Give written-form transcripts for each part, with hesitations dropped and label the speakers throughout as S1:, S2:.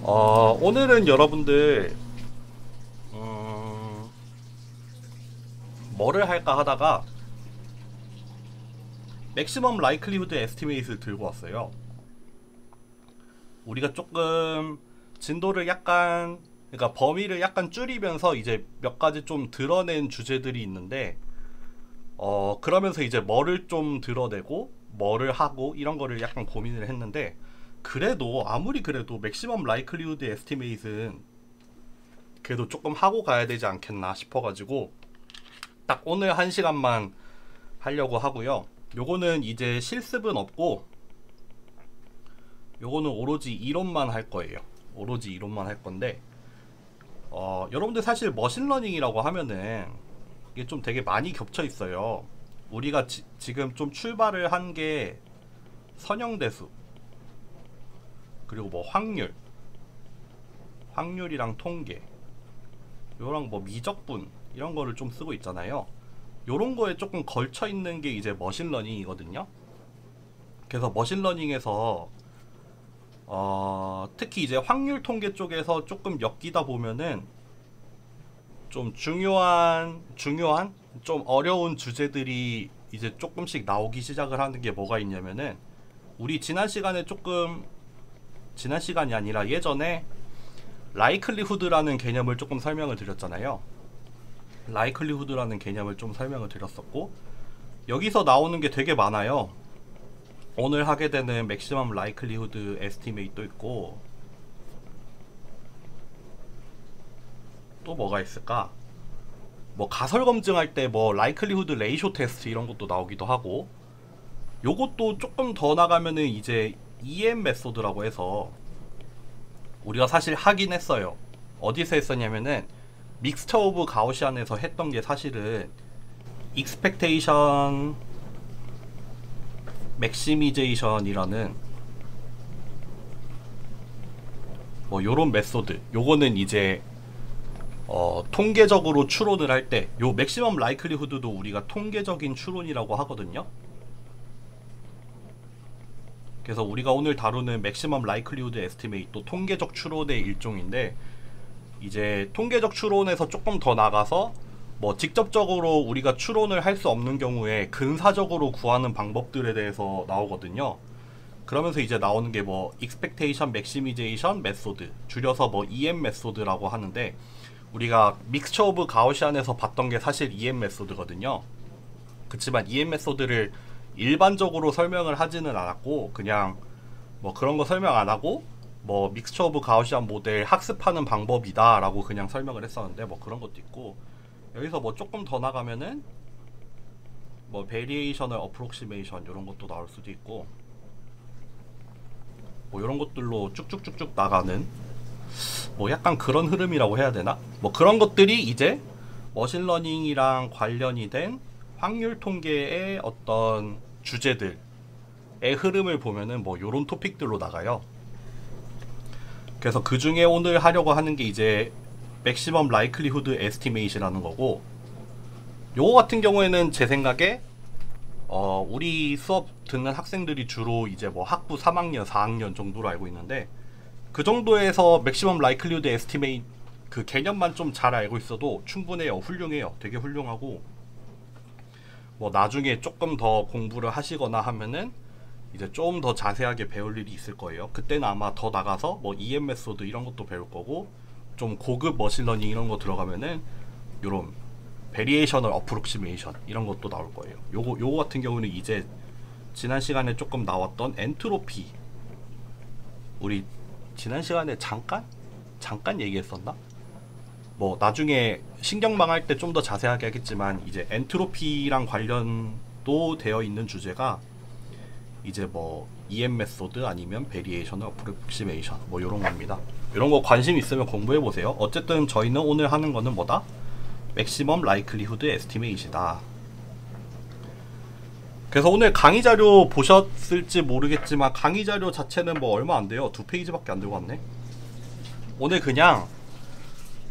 S1: 오늘은 여러분들 뭐를 할까 하다가 맥시멈 라이클리후드 에스티메이트를 들고 왔어요. 우리가 조금 진도를 약간, 그러니까 범위를 약간 줄이면서 이제 몇 가지 좀 드러낸 주제들이 있는데, 그러면서 이제 뭐를 좀 드러내고 뭐를 하고 이런 거를 약간 고민을 했는데, 그래도 아무리 그래도 맥시멈 라이클리후드 에스티메이트는 그래도 조금 하고 가야 되지 않겠나 싶어가지고 딱 오늘 1시간만 하려고 하고요. 요거는 이제 실습은 없고 요거는 오로지 이론만 할 거예요. 오로지 이론만 할 건데, 여러분들 사실 머신러닝이라고 하면은 이게 좀 되게 많이 겹쳐 있어요. 우리가 지금 좀 출발을 한 게 선형대수, 그리고 뭐 확률이랑 통계, 요랑 뭐 미적분 이런 거를 좀 쓰고 있잖아요. 요런 거에 조금 걸쳐 있는 게 이제 머신러닝이거든요. 그래서 머신러닝에서 특히 이제 확률 통계 쪽에서 조금 엮이다 보면은 좀 중요한 좀 어려운 주제들이 이제 조금씩 나오기 시작을 하는 게 뭐가 있냐면은, 우리 지난 시간에 지난 시간이 아니라 예전에 라이클리후드라는 개념을 조금 설명을 드렸잖아요. 라이클리후드라는 개념을 좀 설명을 드렸었고, 여기서 나오는 게 되게 많아요. 오늘 하게 되는 맥시멈 라이클리후드 에스티메이트도 있고, 또 뭐가 있을까? 뭐 가설 검증할 때 뭐 라이클리후드 레이쇼 테스트 이런 것도 나오기도 하고, 요것도 조금 더 나가면은 이제 EM 메소드라고 해서 우리가 사실 하긴 했어요. 어디서 했었냐면은 믹스처 오브 가우시안에서 했던 게 사실은 익스펙테이션 맥시미제이션이라는 뭐 요런 메소드, 요거는 이제 통계적으로 추론을 할 때 요 맥시멈 라이클리후드도 우리가 통계적인 추론이라고 하거든요. 그래서 우리가 오늘 다루는 맥시멈 라이클리후드 에스티메이트 통계적 추론의 일종인데, 이제 통계적 추론에서 조금 더 나가서 뭐 직접적으로 우리가 추론을 할 수 없는 경우에 근사적으로 구하는 방법들에 대해서 나오거든요. 그러면서 이제 나오는 게 뭐 익스펙테이션 맥시미제이션 메소드, 줄여서 뭐 EM 메소드라고 하는데, 우리가 믹스처 오브 가우시안에서 봤던 게 사실 EM 메소드거든요. 그치만 EM 메소드를 일반적으로 설명을 하지는 않았고, 그냥 뭐 그런 거 설명 안 하고 뭐 믹스처 오브 가우시안 모델 학습하는 방법이다 라고 그냥 설명을 했었는데, 뭐 그런 것도 있고, 여기서 뭐 조금 더 나가면은 뭐 베리에이셔널 어프록시메이션 이런 것도 나올 수도 있고, 뭐 이런 것들로 쭉쭉쭉쭉 나가는 뭐 약간 그런 흐름이라고 해야 되나? 뭐 그런 것들이 이제 머신러닝이랑 관련이 된 확률 통계의 어떤 주제들의 흐름을 보면은 뭐 요런 토픽들로 나가요. 그래서 그 중에 오늘 하려고 하는 게 이제 맥시멈 라이클리후드 에스티메이트라는 거고, 요거 같은 경우에는 제 생각에 우리 수업 듣는 학생들이 주로 이제 뭐 학부 3학년, 4학년 정도로 알고 있는데, 그 정도에서 맥시멈 라이클리후드 에스티메이트 그 개념만 좀 잘 알고 있어도 충분해요. 훌륭해요. 되게 훌륭하고, 뭐 나중에 조금 더 공부를 하시거나 하면은 이제 좀 더 자세하게 배울 일이 있을 거예요. 그때는 아마 더 나가서 뭐 EM 메소드 이런 것도 배울 거고, 좀 고급 머신러닝 이런 거 들어가면은 요런 베리에이셔널 어프록시메이션 이런 것도 나올 거예요. 요거 같은 경우는 이제 지난 시간에 조금 나왔던 엔트로피, 우리 지난 시간에 잠깐 얘기했었나? 뭐 나중에 신경망 할 때 좀 더 자세하게 하겠지만, 이제 엔트로피랑 관련도 되어 있는 주제가 이제 뭐 EM 메소드 아니면 베리에이션 어프로क्시메이션 뭐 요런 겁니다. 요런 거 관심 있으면 공부해 보세요. 어쨌든 저희는 오늘 하는 거는 뭐다? 맥시멈 라이클리후드 에스티메이트다. 그래서 오늘 강의 자료 보셨을지 모르겠지만, 강의 자료 자체는 뭐 얼마 안 돼요. 2페이지밖에 안 들고 왔네. 오늘 그냥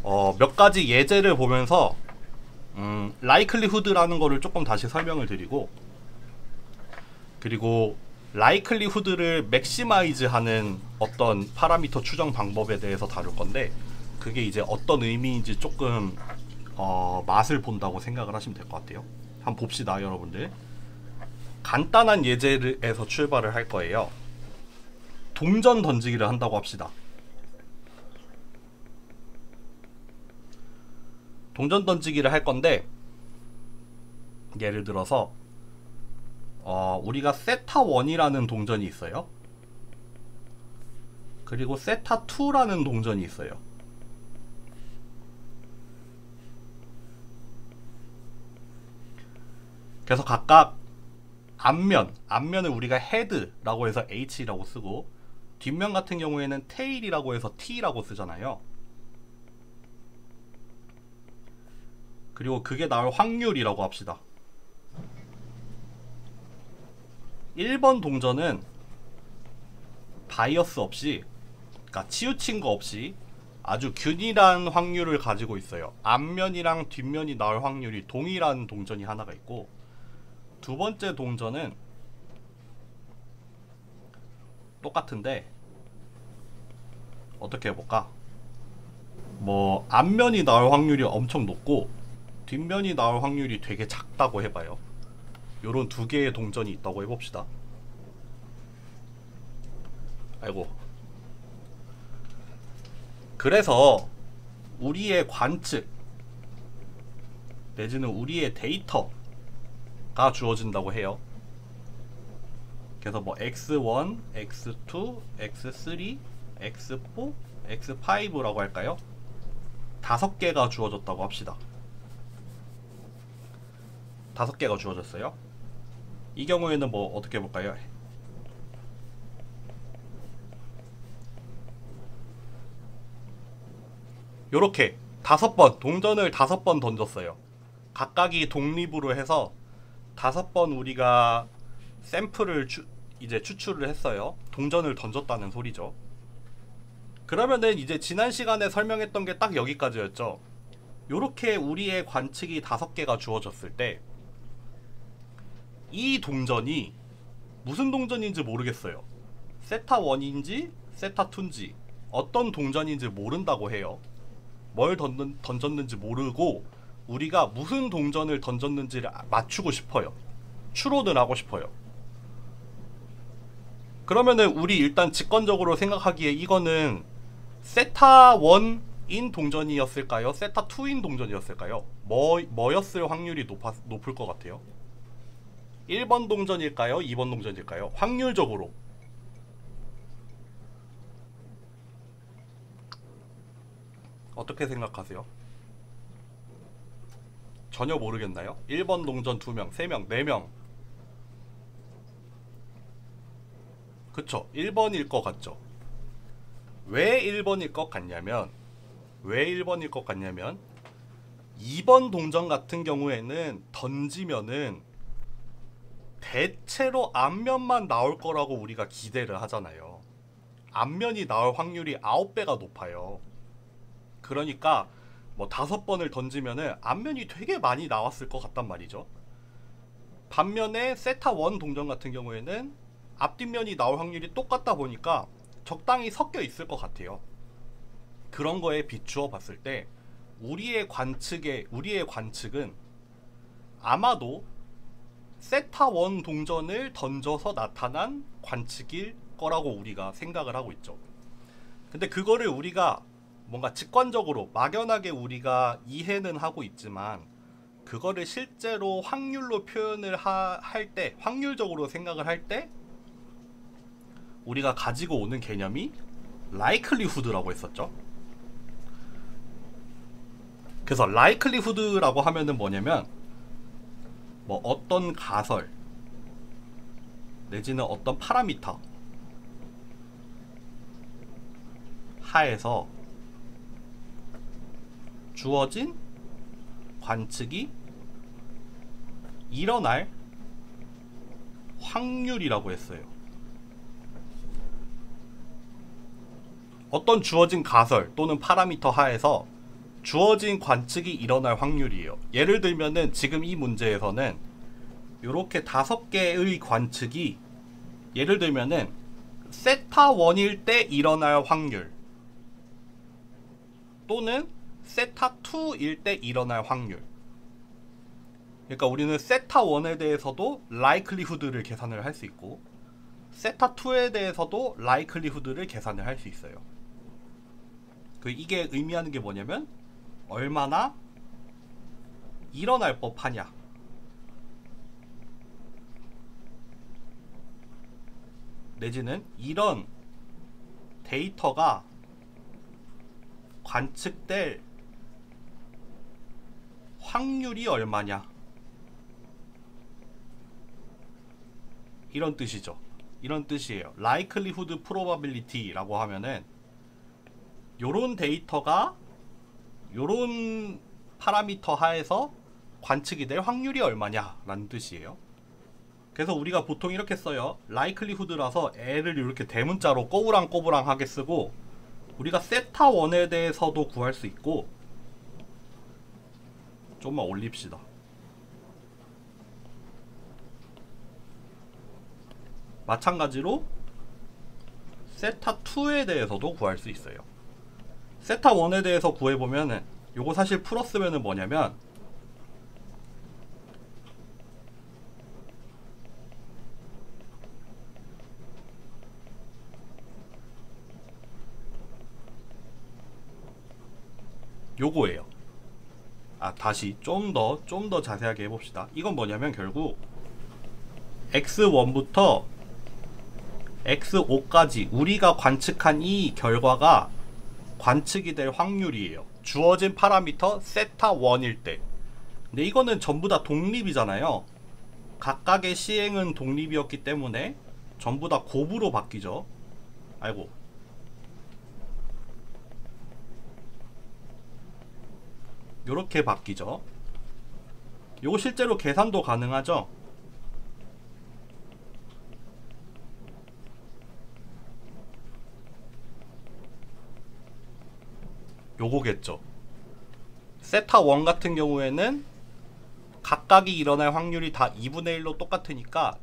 S1: 몇 가지 예제를 보면서 라이클리후드라는 거를 조금 다시 설명을 드리고, 그리고 라이클리후드를 맥시마이즈 하는 어떤 파라미터 추정 방법에 대해서 다룰 건데, 그게 이제 어떤 의미인지 조금 맛을 본다고 생각을 하시면 될 것 같아요. 한번 봅시다, 여러분들. 간단한 예제에서 출발을 할 거예요. 동전 던지기를 한다고 합시다. 동전 던지기를 할 건데, 예를 들어서 우리가 세타1이라는 동전이 있어요. 그리고 세타2라는 동전이 있어요. 그래서 각각 앞면을 우리가 헤드라고 해서 H라고 쓰고, 뒷면 같은 경우에는 테일이라고 해서 T라고 쓰잖아요. 그리고 그게 나올 확률이라고 합시다. 1번 동전은 바이어스 없이, 그러니까 치우친 거 없이 아주 균일한 확률을 가지고 있어요. 앞면이랑 뒷면이 나올 확률이 동일한 동전이 하나가 있고, 두 번째 동전은 똑같은데 어떻게 해볼까? 뭐 앞면이 나올 확률이 엄청 높고 뒷면이 나올 확률이 되게 작다고 해봐요. 요런 두 개의 동전이 있다고 해봅시다. 아이고. 그래서 우리의 관측 내지는 우리의 데이터가 주어진다고 해요. 그래서 뭐 x1, x2, x3, x4, x5라고 할까요? 5개가 주어졌다고 합시다. 5개가 주어졌어요. 이 경우에는 뭐 어떻게 해볼까요? 요렇게 5번, 동전을 5번 던졌어요. 각각이 독립으로 해서 5번 우리가 샘플을 이제 추출을 했어요. 동전을 던졌다는 소리죠. 그러면은 이제 지난 시간에 설명했던 게 딱 여기까지였죠. 요렇게 우리의 관측이 5개가 주어졌을 때 이 동전이 무슨 동전인지 모르겠어요. 세타1인지 세타2인지 어떤 동전인지 모른다고 해요. 뭘 던졌는지 모르고 우리가 무슨 동전을 던졌는지를 맞추고 싶어요. 추론을 하고 싶어요. 그러면은 우리 일단 직관적으로 생각하기에 이거는 세타1인 동전이었을까요? 세타2인 동전이었을까요? 뭐였을 확률이 높을 것 같아요? 1번 동전일까요? 2번 동전일까요? 확률적으로 어떻게 생각하세요? 전혀 모르겠나요? 1번 동전 2명, 3명, 4명. 그쵸? 1번일 것 같죠? 왜 1번일 것 같냐면 2번 동전 같은 경우에는 던지면은 대체로 앞면만 나올 거라고 우리가 기대를 하잖아요. 앞면이 나올 확률이 9배가 높아요. 그러니까 뭐 5번을 던지면은 앞면이 되게 많이 나왔을 것 같단 말이죠. 반면에 세타1 동전 같은 경우에는 앞뒷면이 나올 확률이 똑같다 보니까 적당히 섞여 있을 것 같아요. 그런 거에 비추어 봤을 때 우리의 관측은 아마도 세타1 동전을 던져서 나타난 관측일 거라고 우리가 생각을 하고 있죠. 근데 그거를 우리가 뭔가 직관적으로 막연하게 우리가 이해는 하고 있지만 그거를 실제로 확률로 표현을 할 때, 확률적으로 생각을 할 때 우리가 가지고 오는 개념이 라이클리후드라고 했었죠. 그래서 라이클리후드라고 하면은 뭐냐면 뭐 어떤 가설 내지는 어떤 파라미터 하에서 주어진 관측이 일어날 확률이라고 했어요. 어떤 주어진 가설 또는 파라미터 하에서 주어진 관측이 일어날 확률이에요. 예를 들면은 지금 이 문제에서는 이렇게 5개의 관측이 예를 들면은 세타 1일 때 일어날 확률 또는 세타 2일 때 일어날 확률. 그러니까 우리는 세타 1에 대해서도 likelihood를 계산을 할 수 있고 세타 2에 대해서도 likelihood를 계산을 할 수 있어요. 이게 의미하는 게 뭐냐면 얼마나 일어날 법하냐, 내지는 이런 데이터가 관측될 확률이 얼마냐, 이런 뜻이죠. 이런 뜻이에요. likelihood probability라고 하면은 요런 데이터가 요런 파라미터 하에서 관측이 될 확률이 얼마냐 라는 뜻이에요. 그래서 우리가 보통 이렇게 써요. likelihood라서 L을 이렇게 대문자로 꼬부랑꼬부랑 하게 쓰고, 우리가 세타 1에 대해서도 구할 수 있고, 좀만 올립시다. 마찬가지로 세타 2에 대해서도 구할 수 있어요. 세타 1에 대해서 구해보면은 요거 사실 풀었으면은 뭐냐면 요거예요. 다시 좀 더 자세하게 해봅시다. 이건 뭐냐면 결국 x1부터 x5까지 우리가 관측한 이 결과가 관측이 될 확률이에요. 주어진 파라미터 세타 1일 때. 근데 이거는 전부 다 독립이잖아요. 각각의 시행은 독립이었기 때문에 전부 다 곱으로 바뀌죠. 아이고, 요렇게 바뀌죠. 요거 실제로 계산도 가능하죠. 요거겠죠. 세타 1 같은 경우에는 각각이 일어날 확률이 다 2분의 1로 똑같으니까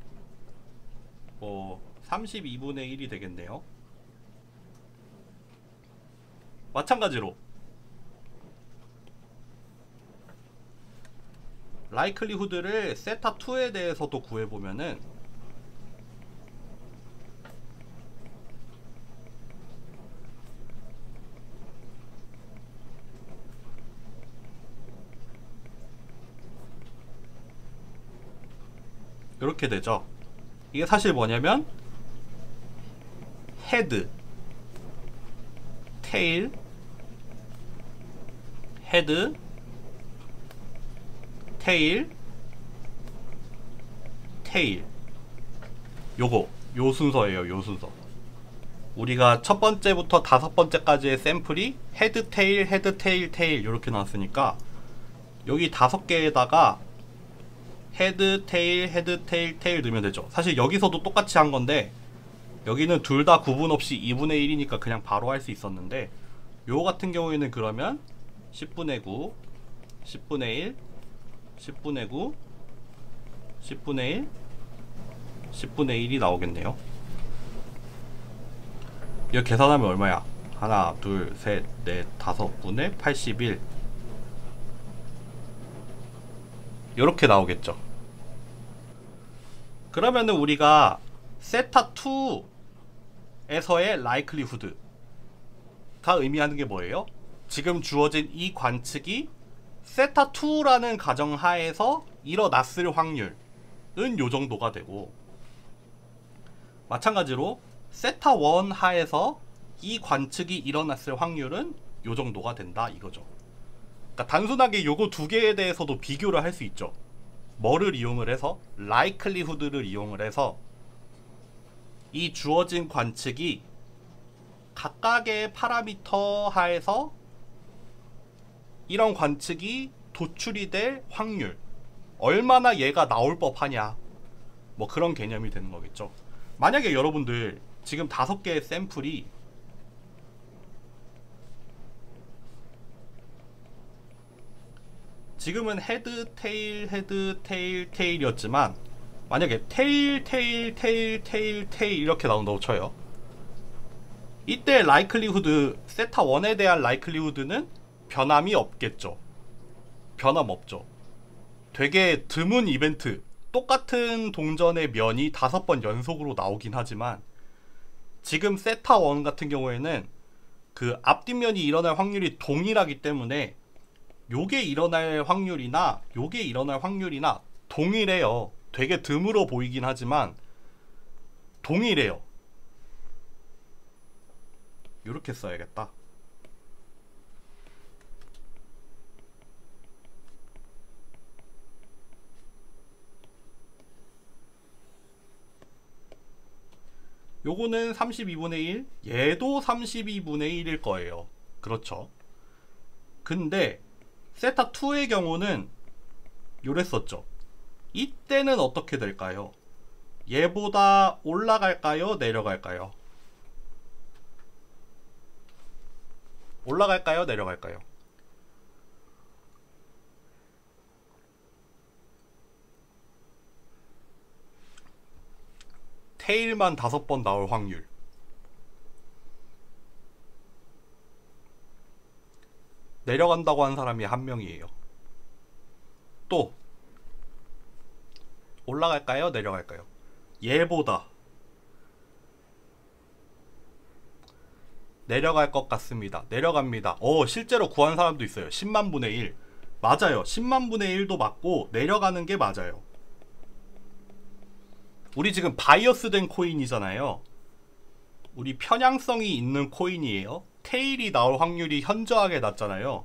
S1: 32분의 1이 되겠네요. 마찬가지로 likelihood를 세타 2에 대해서도 구해보면은 이렇게 되죠. 이게 사실 뭐냐면 헤드, 테일, 헤드, 테일, 테일. 요 순서예요. 요 순서. 우리가 첫 번째부터 다섯 번째까지의 샘플이 헤드, 테일, 헤드, 테일, 테일 이렇게 나왔으니까 여기 5개에다가 헤드, 테일, 헤드, 테일, 테일 넣으면 되죠. 사실 여기서도 똑같이 한 건데 여기는 둘 다 구분 없이 2분의 1이니까 그냥 바로 할 수 있었는데, 요 같은 경우에는 그러면 10분의 9, 10분의 1, 10분의 9, 10분의 1, 10분의 1이 나오겠네요. 이거 계산하면 얼마야? 하나, 둘, 셋, 넷, 5분의 81. 이렇게 나오겠죠. 그러면은 우리가 세타 2에서의 likelihood가 의미하는 게 뭐예요? 지금 주어진 이 관측이 세타 2라는 가정하에서 일어났을 확률은 요 정도가 되고, 마찬가지로 세타 1 하에서 이 관측이 일어났을 확률은 요 정도가 된다 이거죠. 그러니까 단순하게 요거 두 개에 대해서도 비교를 할 수 있죠. 뭐를 이용을 해서? likelihood를 이용을 해서 이 주어진 관측이 각각의 파라미터 하에서 이런 관측이 도출이 될 확률, 얼마나 얘가 나올 법하냐, 뭐 그런 개념이 되는 거겠죠. 만약에 여러분들 지금 5개의 샘플이 지금은 헤드, 테일, 헤드, 테일, 테일이었지만 만약에 테일 테일 테일 테일 테일 이렇게 나온다고 쳐요. 이때 라이클리후드 세타 1에 대한 라이클리후드는 변함이 없겠죠. 변함 없죠. 되게 드문 이벤트, 똑같은 동전의 면이 5번 연속으로 나오긴 하지만 지금 세타 1 같은 경우에는 그 앞뒷면이 일어날 확률이 동일하기 때문에 요게 일어날 확률이나 요게 일어날 확률이나 동일해요. 되게 드물어 보이긴 하지만 동일해요. 요렇게 써야겠다. 요거는 32분의 1, 얘도 32분의 1일 거예요. 그렇죠. 근데 세타 2의 경우는 요랬었죠. 이때는 어떻게 될까요? 얘보다 올라갈까요? 내려갈까요? 올라갈까요? 내려갈까요? 테일만 5번 나올 확률. 내려간다고 한 사람이 한 명이에요. 또 올라갈까요? 내려갈까요? 얘보다 내려갈 것 같습니다. 내려갑니다. 실제로 구한 사람도 있어요. 10만 분의 1. 맞아요. 10만 분의 1도 맞고 내려가는 게 맞아요. 우리 지금 바이어스 된 코인이잖아요. 우리 편향성이 있는 코인이에요. 테일이 나올 확률이 현저하게 낮잖아요.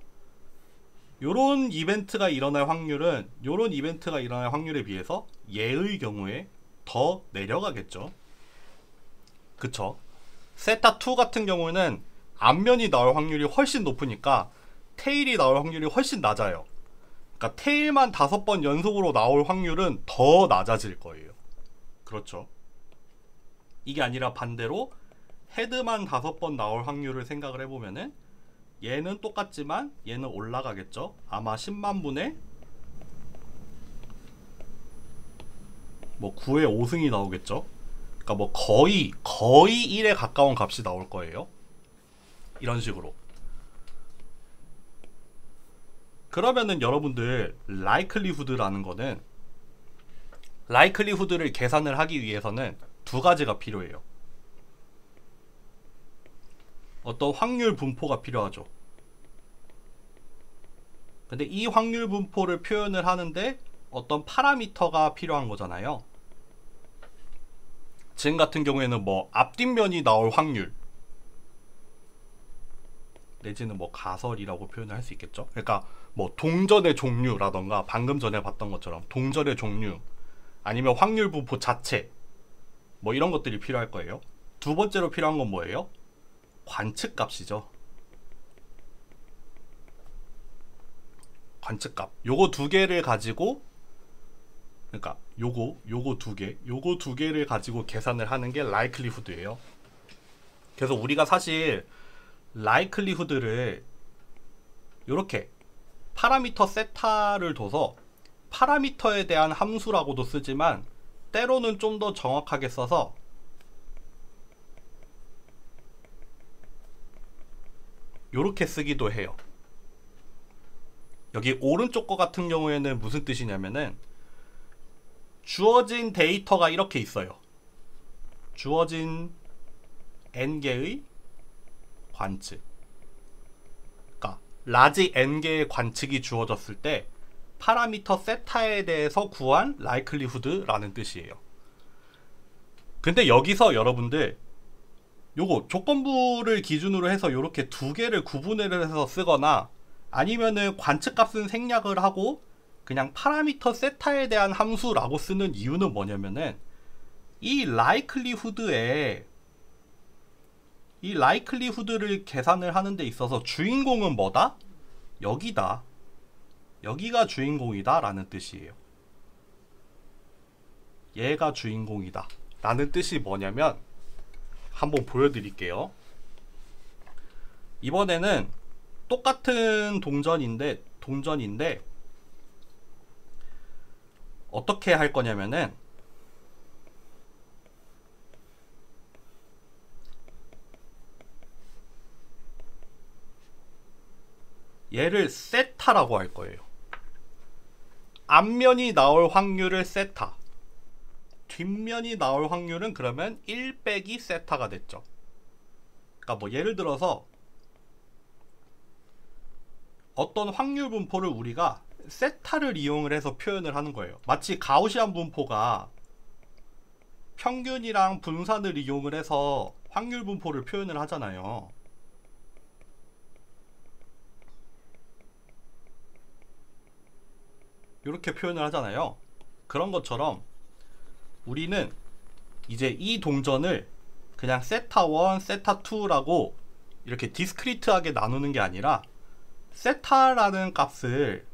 S1: 요런 이벤트가 일어날 확률은 요런 이벤트가 일어날 확률에 비해서 얘의 경우에 더 내려가겠죠. 그쵸? 세타 2 같은 경우는 앞면이 나올 확률이 훨씬 높으니까 테일이 나올 확률이 훨씬 낮아요. 그러니까 테일만 5번 연속으로 나올 확률은 더 낮아질 거예요. 그렇죠. 이게 아니라 반대로 헤드만 5번 나올 확률을 생각을 해보면은 얘는 똑같지만 얘는 올라가겠죠. 아마 10만 분의 뭐 9의 5승이 나오겠죠. 그러니까 뭐 거의 1에 가까운 값이 나올 거예요. 이런 식으로. 그러면은 여러분들 라이클리후드라는 거는 라이클리후드를 계산을 하기 위해서는 두 가지가 필요해요. 어떤 확률 분포가 필요하죠. 근데 이 확률 분포를 표현을 하는데 어떤 파라미터가 필요한 거잖아요. 지금 같은 경우에는 뭐 앞뒷면이 나올 확률 내지는 뭐 가설이라고 표현을 할 수 있겠죠. 그러니까 뭐 동전의 종류라던가 방금 전에 봤던 것처럼 동전의 종류 아니면 확률 분포 자체 뭐 이런 것들이 필요할 거예요. 두 번째로 필요한 건 뭐예요? 관측값이죠. 관측값. 요거 두 개를 가지고 그러니까 요거 두 개를 가지고 계산을 하는 게 라이클리후드예요. 그래서 우리가 사실 라이클리후드를 요렇게 파라미터 세타를 둬서 파라미터에 대한 함수라고도 쓰지만 때로는 좀 더 정확하게 써서 요렇게 쓰기도 해요. 여기 오른쪽 거 같은 경우에는 무슨 뜻이냐면은 주어진 데이터가 이렇게 있어요. 주어진 n개의 관측. 그러니까 라지 n개의 관측이 주어졌을 때 파라미터 세타에 대해서 구한 라이클리후드라는 뜻이에요. 근데 여기서 여러분들 요거 조건부를 기준으로 해서 요렇게 두 개를 구분을 해서 쓰거나 아니면은 관측값은 생략을 하고 그냥 파라미터 세타에 대한 함수라고 쓰는 이유는 뭐냐면은 이 라이클리후드를 계산을 하는 데 있어서 주인공은 뭐다? 여기다. 여기가 주인공이다 라는 뜻이에요. 얘가 주인공이다 라는 뜻이 뭐냐면 한번 보여드릴게요. 이번에는 똑같은 동전인데 어떻게 할 거냐면은 얘를 세타라고 할 거예요. 앞면이 나올 확률을 세타, 뒷면이 나올 확률은 그러면 1 빼기 세타가 됐죠. 그러니까 뭐 예를 들어서 어떤 확률 분포를 우리가 세타를 이용을 해서 표현을 하는 거예요. 마치 가우시안 분포가 평균이랑 분산을 이용을 해서 확률 분포를 표현을 하잖아요. 이렇게 표현을 하잖아요. 그런 것처럼 우리는 이제 이 동전을 그냥 세타 1, 세타 2라고 이렇게 디스크리트하게 나누는 게 아니라 세타라는 값을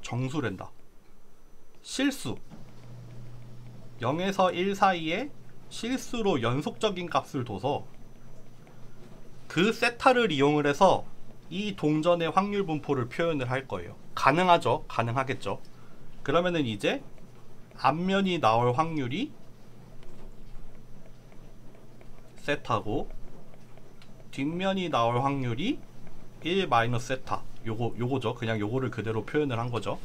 S1: 정수랜다. 실수 0에서 1 사이에 실수로 연속적인 값을 둬서 그 세타를 이용을 해서 이 동전의 확률 분포를 표현을 할 거예요. 가능하죠? 가능하겠죠? 그러면은 이제 앞면이 나올 확률이 세타고 뒷면이 나올 확률이 1 마이너스 세타. 요거죠. 그냥 요거를 그대로 표현을 한 거죠.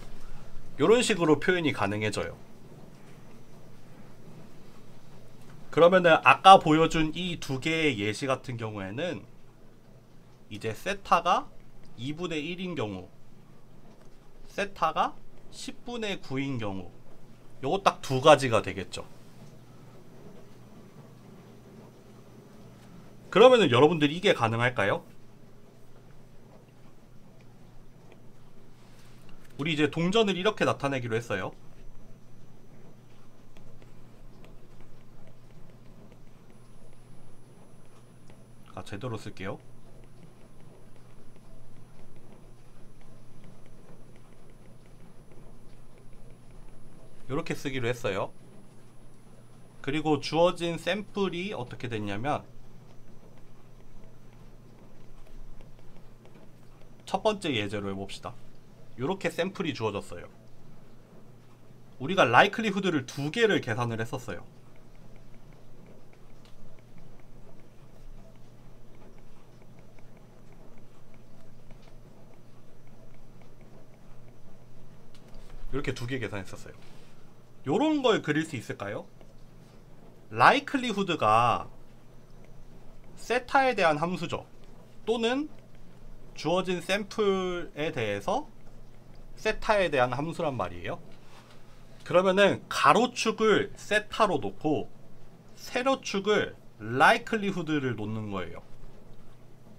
S1: 요런 식으로 표현이 가능해져요. 그러면은 아까 보여준 이 두 개의 예시 같은 경우에는 이제 세타가 2분의 1인 경우, 세타가 10분의 9인 경우, 요거 딱 두 가지가 되겠죠. 그러면은 여러분들이 이게 가능할까요? 우리 이제 동전을 이렇게 나타내기로 했어요. 제대로 쓸게요. 이렇게 쓰기로 했어요. 그리고 주어진 샘플이 어떻게 됐냐면 첫 번째 예제로 해봅시다. 이렇게 샘플이 주어졌어요. 우리가 라이클리후드를 두 개를 계산을 했었어요. 이렇게 두 개 계산했었어요. 요런 걸 그릴 수 있을까요? 라이클리후드가 세타에 대한 함수죠. 또는 주어진 샘플에 대해서 세타에 대한 함수란 말이에요. 그러면은 가로축을 세타로 놓고 세로축을 라이클리후드를 놓는 거예요.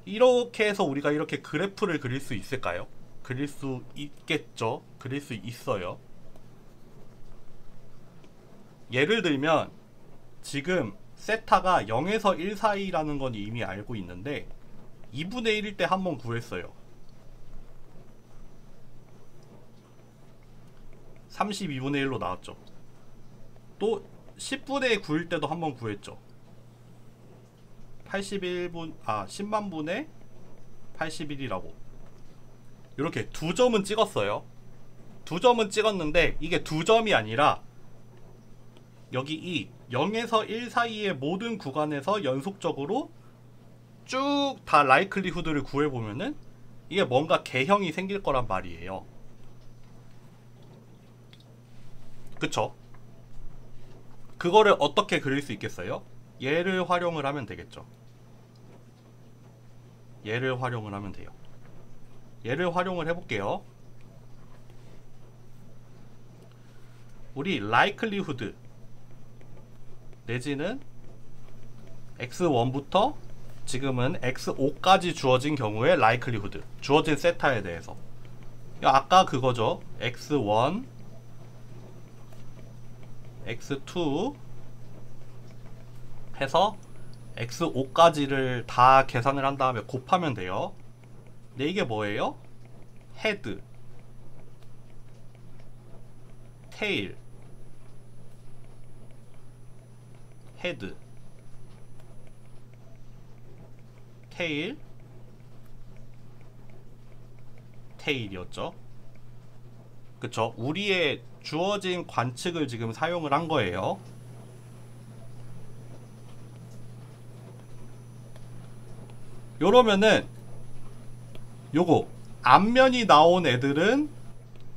S1: 이렇게 해서 우리가 이렇게 그래프를 그릴 수 있을까요? 그릴 수 있겠죠. 그릴 수 있어요. 예를 들면 지금 세타가 0에서 1 사이라는 건 이미 알고 있는데 2분의 1일 때 한번 구했어요. 32분의 1로 나왔죠. 또 10분의 9일 때도 한번 구했죠. 10만 분의 81이라고. 이렇게 두 점은 찍었어요. 두 점은 찍었는데 이게 두 점이 아니라 여기 이 0에서 1 사이의 모든 구간에서 연속적으로 쭉 다 라이클리후드를 구해보면은 이게 뭔가 개형이 생길 거란 말이에요. 그쵸? 그거를 어떻게 그릴 수 있겠어요? 얘를 활용을 하면 되겠죠. 얘를 활용을 하면 돼요. 얘를 활용을 해볼게요. 우리 라이클리후드 내지는 x1부터 지금은 x5까지 주어진 경우의 라이클리후드, 주어진 세타에 대해서 아까 그거죠. x1, x2 해서 x5까지를 다 계산을 한 다음에 곱하면 돼요. 근데 이게 뭐예요? 헤드, 테일, 헤드, 테일, 테일이었죠. 그쵸? 우리의 주어진 관측을 지금 사용을 한 거예요. 요러면은 요거 앞면이 나온 애들은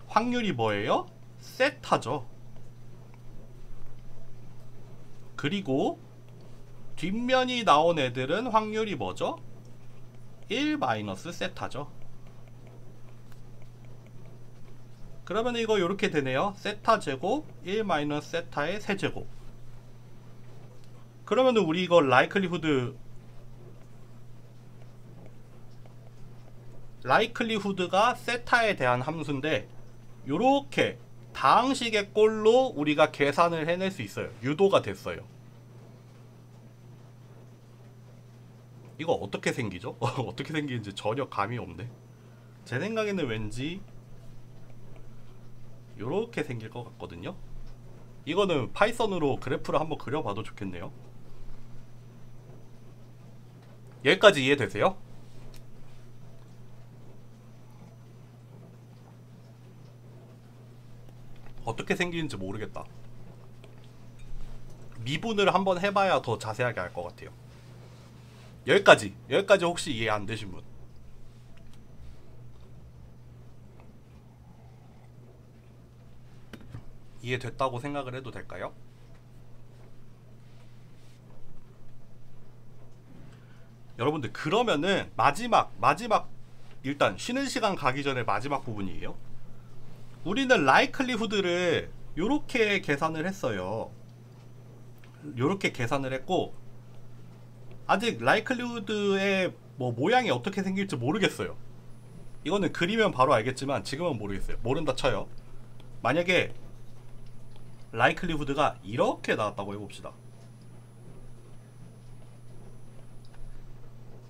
S1: 확률이 뭐예요? 세타죠. 그리고 뒷면이 나온 애들은 확률이 뭐죠? 1 마이너스 세타죠. 그러면 이거 이렇게 되네요. 세타 제곱 1 마이너스 세타의 세제곱. 그러면 우리 이거 라이클리후드가 세타에 대한 함수인데 요렇게 다항식의 꼴로 우리가 계산을 해낼 수 있어요. 유도가 됐어요. 이거 어떻게 생기죠? 어떻게 생기는지 전혀 감이 없네. 제 생각에는 왠지 요렇게 생길 것 같거든요. 이거는 파이썬으로 그래프를 한번 그려봐도 좋겠네요. 여기까지 이해되세요? 어떻게 생기는지 모르겠다. 미분을 한번 해봐야 더 자세하게 알 것 같아요. 여기까지 혹시 이해 안 되신 분? 이해됐다고 생각을 해도 될까요? 여러분들 그러면은 마지막 일단 쉬는 시간 가기 전에 마지막 부분이에요. 우리는 라이클리후드를 요렇게 계산을 했어요. 요렇게 계산을 했고 아직 라이클리후드의 뭐 모양이 어떻게 생길지 모르겠어요. 이거는 그리면 바로 알겠지만 지금은 모르겠어요. 모른다 쳐요. 만약에 라이클리후드가 이렇게 나왔다고 해봅시다.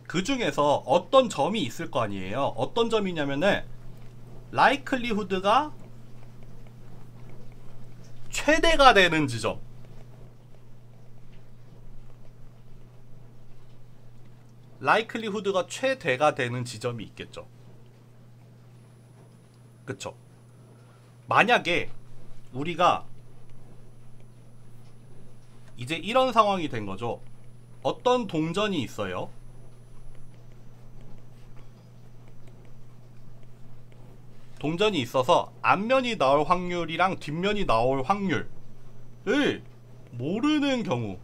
S1: 그 중에서 어떤 점이 있을 거 아니에요. 어떤 점이냐면은 라이클리후드가 최대가 되는 지점, 라이클리후드가 최대가 되는 지점이 있겠죠. 그쵸? 만약에 우리가 이제 이런 상황이 된 거죠. 어떤 동전이 있어요. 동전이 있어서 앞면이 나올 확률이랑 뒷면이 나올 확률을 모르는 경우,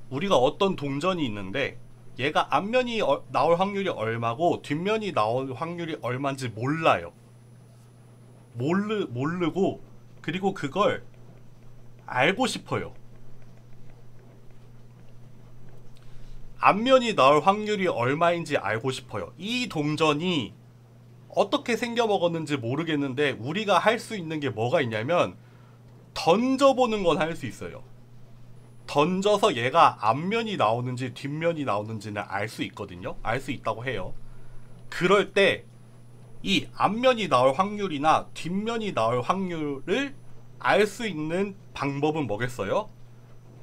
S1: 우리가 어떤 동전이 있는데 얘가 앞면이 나올 확률이 얼마고 뒷면이 나올 확률이 얼마인지 몰라요. 모르고 그리고 그걸 알고 싶어요. 앞면이 나올 확률이 얼마인지 알고 싶어요. 이 동전이 어떻게 생겨 먹었는지 모르겠는데 우리가 할 수 있는 게 뭐가 있냐면 던져보는 건 할 수 있어요. 던져서 얘가 앞면이 나오는지 뒷면이 나오는지는 알 수 있거든요. 알 수 있다고 해요. 그럴 때 이 앞면이 나올 확률이나 뒷면이 나올 확률을 알 수 있는 방법은 뭐겠어요?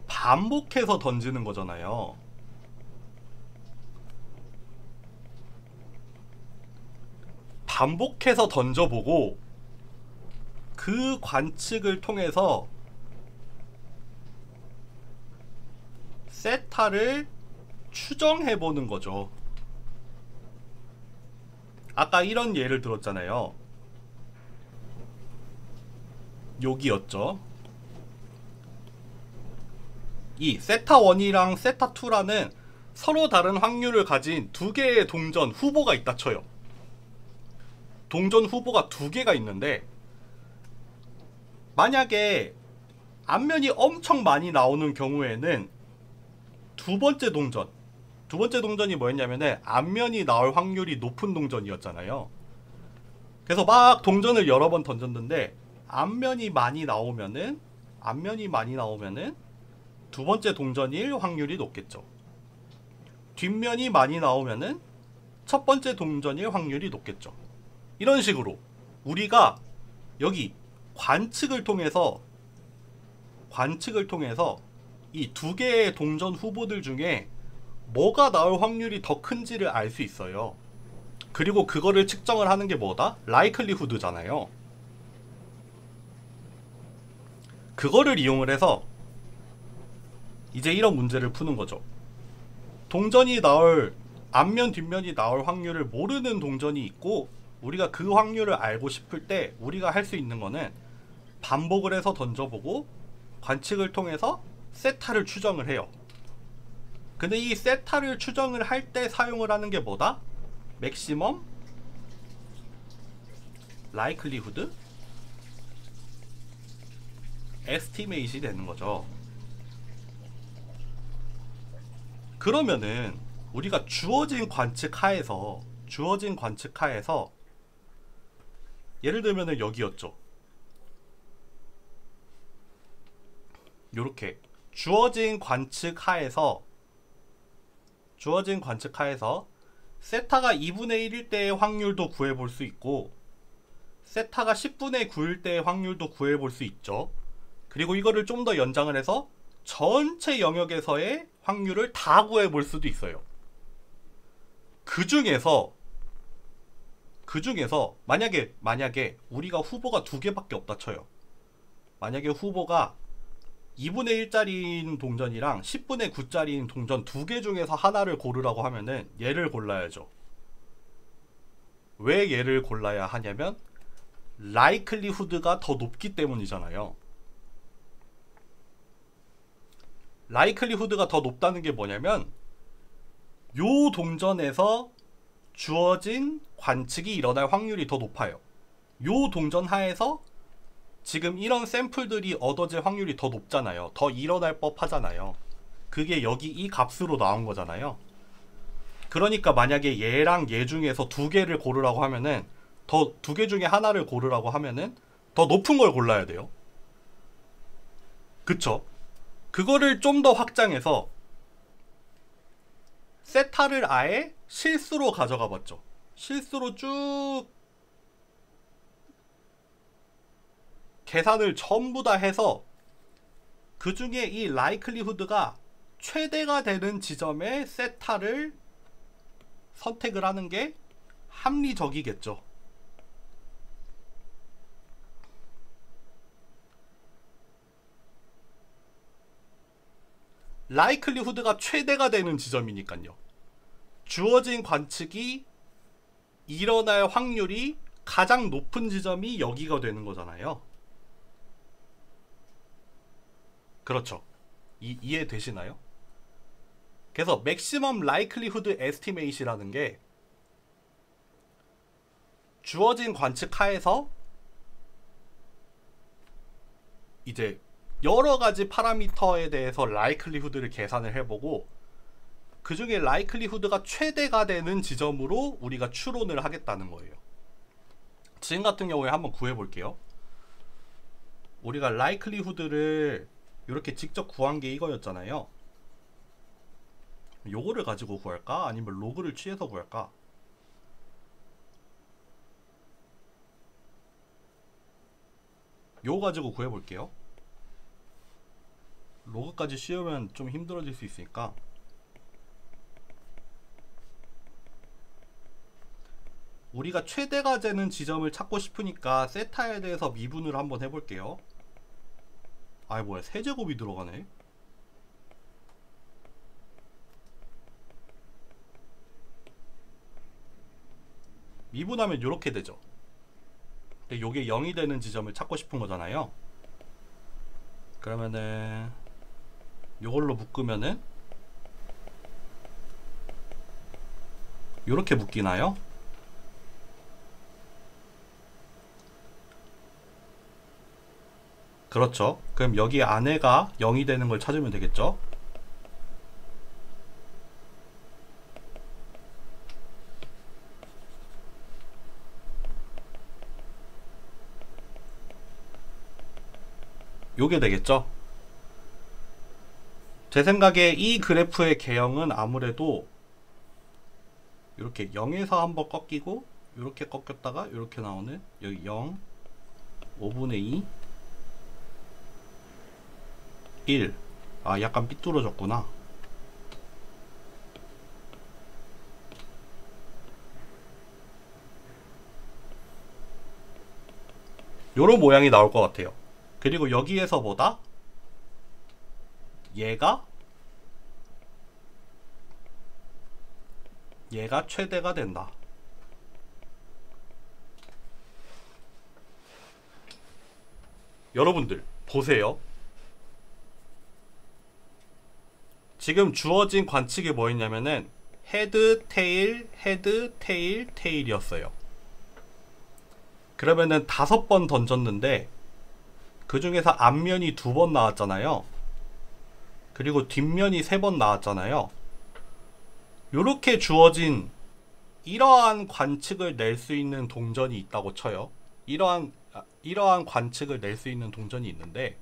S1: 반복해서 던지는 거잖아요. 반복해서 던져보고 그 관측을 통해서 세타를 추정해보는 거죠. 아까 이런 예를 들었잖아요. 여기였죠. 이 세타1이랑 세타2라는 서로 다른 확률을 가진 두 개의 동전 후보가 있다 쳐요. 동전 후보가 두 개가 있는데 만약에 앞면이 엄청 많이 나오는 경우에는 두 번째 동전이 뭐였냐면은 앞면이 나올 확률이 높은 동전이었잖아요. 그래서 막 동전을 여러 번 던졌는데 앞면이 많이 나오면은 두 번째 동전일 확률이 높겠죠. 뒷면이 많이 나오면은 첫 번째 동전일 확률이 높겠죠. 이런 식으로 우리가 여기 관측을 통해서 이 두 개의 동전 후보들 중에 뭐가 나올 확률이 더 큰지를 알 수 있어요. 그리고 그거를 측정을 하는 게 뭐다? 라이클리후드잖아요. 그거를 이용을 해서 이제 이런 문제를 푸는 거죠. 동전이 나올 앞면 뒷면이 나올 확률을 모르는 동전이 있고, 우리가 그 확률을 알고 싶을 때 우리가 할 수 있는 거는 반복을 해서 던져보고 관측을 통해서 세타를 추정을 해요. 근데 이 세타를 추정을 할 때 사용을 하는 게 뭐다? 맥시멈 라이클리후드 에스티메이트이 되는 거죠. 그러면은 우리가 주어진 관측 하에서 예를 들면은 여기였죠. 요렇게 주어진 관측 하에서 세타가 2분의 1일 때의 확률도 구해볼 수 있고, 세타가 10분의 9일 때의 확률도 구해볼 수 있죠. 그리고 이거를 좀 더 연장을 해서 전체 영역에서의 확률을 다 구해볼 수도 있어요. 그 중에서 만약에 우리가 후보가 2개밖에 없다 쳐요. 만약에 후보가 2분의 1짜리인 동전이랑 10분의 9짜리인 동전 2개 중에서 하나를 고르라고 하면은 얘를 골라야죠. 왜 얘를 골라야 하냐면 라이클리후드가 더 높기 때문이잖아요. 라이클리후드가 더 높다는 게 뭐냐면 요 동전에서 주어진 관측이 일어날 확률이 더 높아요. 요 동전 하에서 지금 이런 샘플들이 얻어질 확률이 더 높잖아요. 더 일어날 법 하잖아요. 그게 여기 이 값으로 나온 거잖아요. 그러니까 만약에 얘랑 얘 중에서 2개를 고르라고 하면은, 더 2개 중에 하나를 고르라고 하면은 더 높은 걸 골라야 돼요. 그쵸? 그거를 좀 더 확장해서 세타를 아예 실수로 가져가 봤죠. 실수로 쭉 계산을 전부 다 해서 그 중에 이 라이클리후드가 최대가 되는 지점의 세타를 선택을 하는 게 합리적이겠죠. 라이클리후드가 최대가 되는 지점이니까요. 주어진 관측이 일어날 확률이 가장 높은 지점이 여기가 되는 거잖아요. 그렇죠. 이해되시나요? 그래서 맥시멈 라이클리후드 에스티메이트라는 게 주어진 관측 하에서 이제 여러 가지 파라미터에 대해서 라이클리후드를 계산을 해보고, 그 중에 라이클리후드가 최대가 되는 지점으로 우리가 추론을 하겠다는 거예요. 지금 같은 경우에 한번 구해볼게요. 우리가 라이클리후드를 이렇게 직접 구한 게 이거였잖아요. 요거를 가지고 구할까? 아니면 로그를 취해서 구할까? 요거 가지고 구해볼게요. 로그까지 씌우면 좀 힘들어질 수 있으니까 우리가 최대가 되는 지점을 찾고 싶으니까 세타에 대해서 미분을 한번 해볼게요. 아이 뭐야, 세제곱이 들어가네. 미분하면 이렇게 되죠. 근데 요게 0이 되는 지점을 찾고 싶은 거잖아요. 그러면은 요걸로 묶으면은 요렇게 묶이나요? 그렇죠. 그럼 여기 안에가 0이 되는 걸 찾으면 되겠죠. 요게 되겠죠. 제 생각에 이 그래프의 개형은 아무래도 이렇게 0에서 한번 꺾이고 이렇게 꺾였다가 이렇게 나오는, 여기 0, 5분의 2, 1. 아, 약간 삐뚤어졌구나. 요런 모양이 나올 것 같아요. 그리고 여기에서보다 얘가 얘가 최대가 된다. 여러분들 보세요. 지금 주어진 관측이 뭐였냐면은 헤드, 테일, 헤드, 테일, 테일이었어요. 그러면은 5번 던졌는데 그 중에서 앞면이 2번 나왔잖아요. 그리고 뒷면이 3번 나왔잖아요. 요렇게 주어진 이러한 관측을 낼 수 있는 동전이 있다고 쳐요. 이러한 관측을 낼 수 있는 동전이 있는데,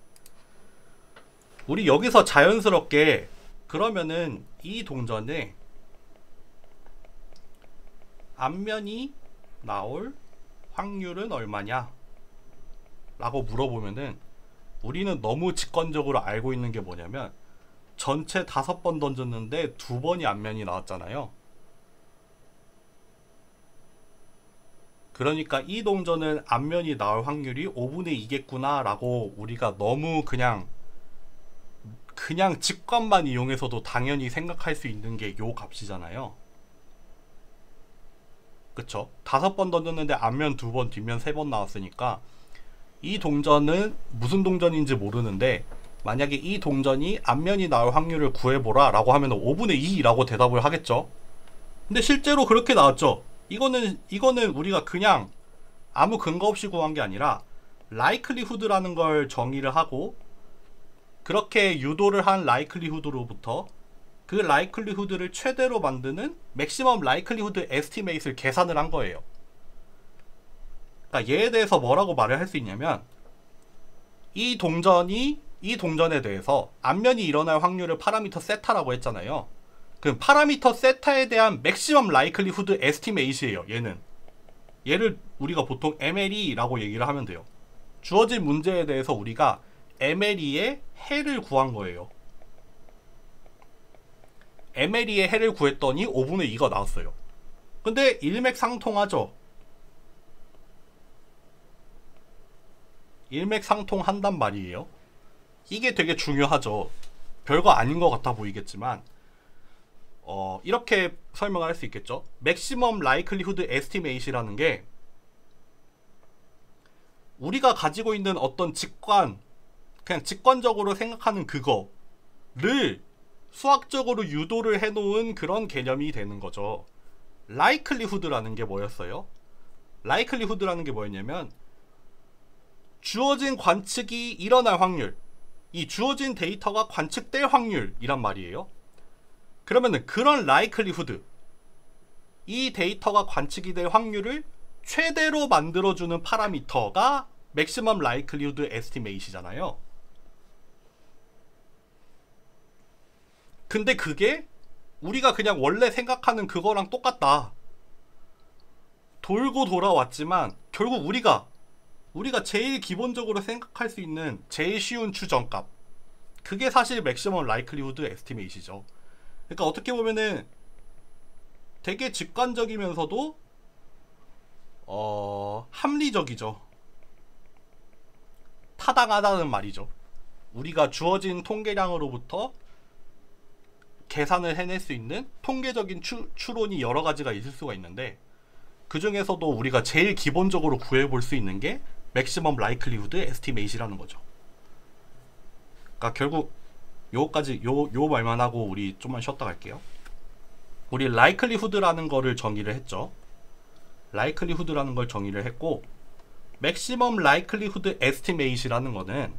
S1: 우리 여기서 자연스럽게 그러면은 이 동전에 앞면이 나올 확률은 얼마냐? 라고 물어보면은 우리는 너무 직관적으로 알고 있는 게 뭐냐면 전체 5번 던졌는데 2번이 앞면이 나왔잖아요. 그러니까 이 동전은 앞면이 나올 확률이 5분의 2겠구나 라고 우리가 너무 그냥 직관만 이용해서도 당연히 생각할 수 있는 게 요 값이잖아요. 그쵸? 5번 던졌는데 앞면 2번, 뒷면 3번 나왔으니까 이 동전은 무슨 동전인지 모르는데 만약에 이 동전이 앞면이 나올 확률을 구해보라 라고 하면 5분의 2 라고 대답을 하겠죠. 근데 실제로 그렇게 나왔죠. 이거는 우리가 그냥 아무 근거 없이 구한 게 아니라 likelihood라는 걸 정의를 하고 그렇게 유도를 한 likelihood로부터 그 likelihood를 최대로 만드는 maximum likelihood estimate을 계산을 한 거예요. 그러니까 얘에 대해서 뭐라고 말을 할 수 있냐면 이 동전에 대해서 앞면이 일어날 확률을 파라미터 세타라고 했잖아요. 그 파라미터 세타에 대한 maximum likelihood estimate이에요. 얘를 우리가 보통 MLE라고 얘기를 하면 돼요. 주어진 문제에 대해서 우리가 MLE의 해를 구한 거예요. MLE의 해를 구했더니 5분의 2가 나왔어요. 근데 일맥상통하죠. 일맥상통한단 말이에요. 이게 되게 중요하죠. 별거 아닌 것 같아 보이겠지만 이렇게 설명을 할 수 있겠죠. Maximum Likelihood Estimate이라는 게 우리가 가지고 있는 어떤 그냥 직관적으로 생각하는 그거를 수학적으로 유도를 해놓은 그런 개념이 되는 거죠. Likelihood라는 게 뭐였어요? Likelihood라는 게 뭐였냐면 주어진 관측이 일어날 확률, 이 주어진 데이터가 관측될 확률이란 말이에요. 그러면은 그런 likelihood, 이 데이터가 관측이 될 확률을 최대로 만들어주는 파라미터가 maximum likelihood estimate이잖아요. 근데 그게 우리가 그냥 원래 생각하는 그거랑 똑같다. 돌고 돌아왔지만 결국 우리가 제일 기본적으로 생각할 수 있는 제일 쉬운 추정값, 그게 사실 maximum likelihood estimate이죠. 그러니까 어떻게 보면은 되게 직관적이면서도 합리적이죠. 타당하다는 말이죠. 우리가 주어진 통계량으로부터 계산을 해낼 수 있는 통계적인 추론이 여러 가지가 있을 수가 있는데 그 중에서도 우리가 제일 기본적으로 구해볼 수 있는 게 maximum likelihood estimate이라는 거죠. 그러니까 결국 요거까지 요 말만 하고 우리 좀만 쉬었다 갈게요. 우리 likelihood라는 거를 정의를 했죠. likelihood라는 걸 정의를 했고 maximum likelihood estimate이라는 거는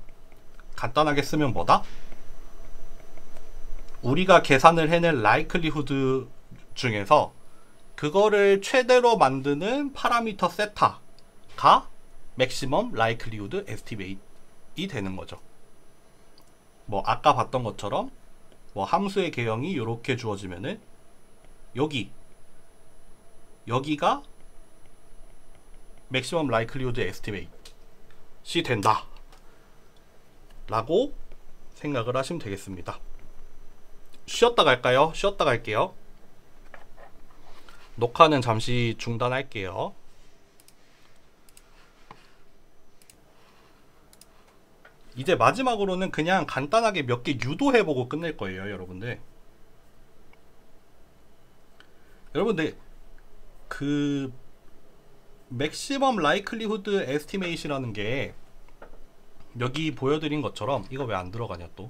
S1: 간단하게 쓰면 뭐다? 우리가 계산을 해낼 likelihood 중에서 그거를 최대로 만드는 파라미터 세타가 maximum likelihood estimate이 되는 거죠. 뭐 아까 봤던 것처럼 뭐 함수의 개형이 이렇게 주어지면은 여기가 maximum likelihood estimate이 된다 라고 생각을 하시면 되겠습니다. 쉬었다 갈까요? 쉬었다 갈게요. 녹화는 잠시 중단할게요. 이제 마지막으로는 그냥 간단하게 몇 개 유도해보고 끝낼 거예요, 여러분들. 여러분들 그 맥시멈 라이클리후드 에스티메이트라는 게 여기 보여드린 것처럼, 이거 왜 안 들어가냐 또,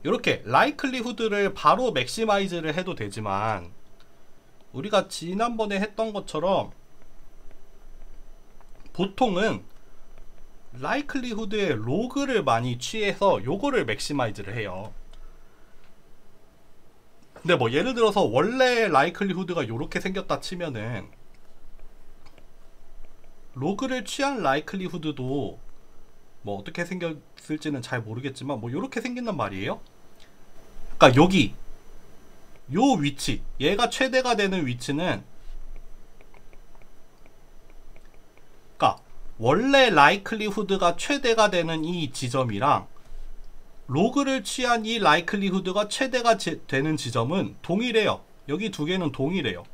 S1: 이렇게 라이클리후드를 바로 맥시마이즈를 해도 되지만, 우리가 지난번에 했던 것처럼 보통은 라이클리후드의 로그를 많이 취해서 요거를 맥시마이즈를 해요. 근데 뭐 예를 들어서 원래 라이클리후드가 요렇게 생겼다 치면은 로그를 취한 라이클리후드도 뭐 어떻게 생겼을지는 잘 모르겠지만 뭐 요렇게 생긴단 말이에요. 그러니까 여기 요 위치, 얘가 최대가 되는 위치는, 그러니까 원래 라이클리후드가 최대가 되는 이 지점이랑 로그를 취한 이 라이클리후드가 최대가 되는 지점은 동일해요. 여기 두 개는 동일해요.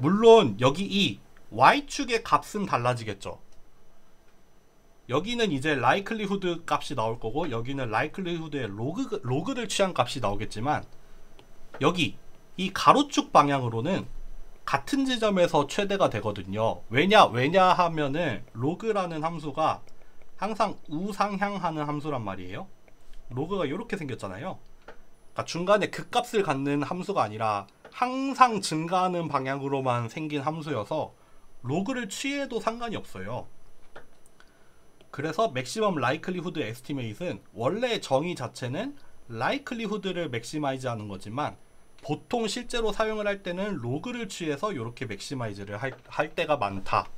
S1: 물론 여기 이 y축의 값은 달라지겠죠. 여기는 이제 라이클리후드 값이 나올 거고, 여기는 라이클리후드의 로그를 취한 값이 나오겠지만, 여기 이 가로축 방향으로는 같은 지점에서 최대가 되거든요. 왜냐 하면은 로그라는 함수가 항상 우상향하는 함수란 말이에요. 로그가 이렇게 생겼잖아요. 그러니까 중간에 극값을 갖는 함수가 아니라 항상 증가하는 방향으로만 생긴 함수여서 로그를 취해도 상관이 없어요. 그래서 맥시멈 라이클리후드 에스티메이트는 원래 정의 자체는 라이클리후드를 맥시마이즈 하는 거지만, 보통 실제로 사용을 할 때는 로그를 취해서 이렇게 맥시마이즈를 할 때가 많다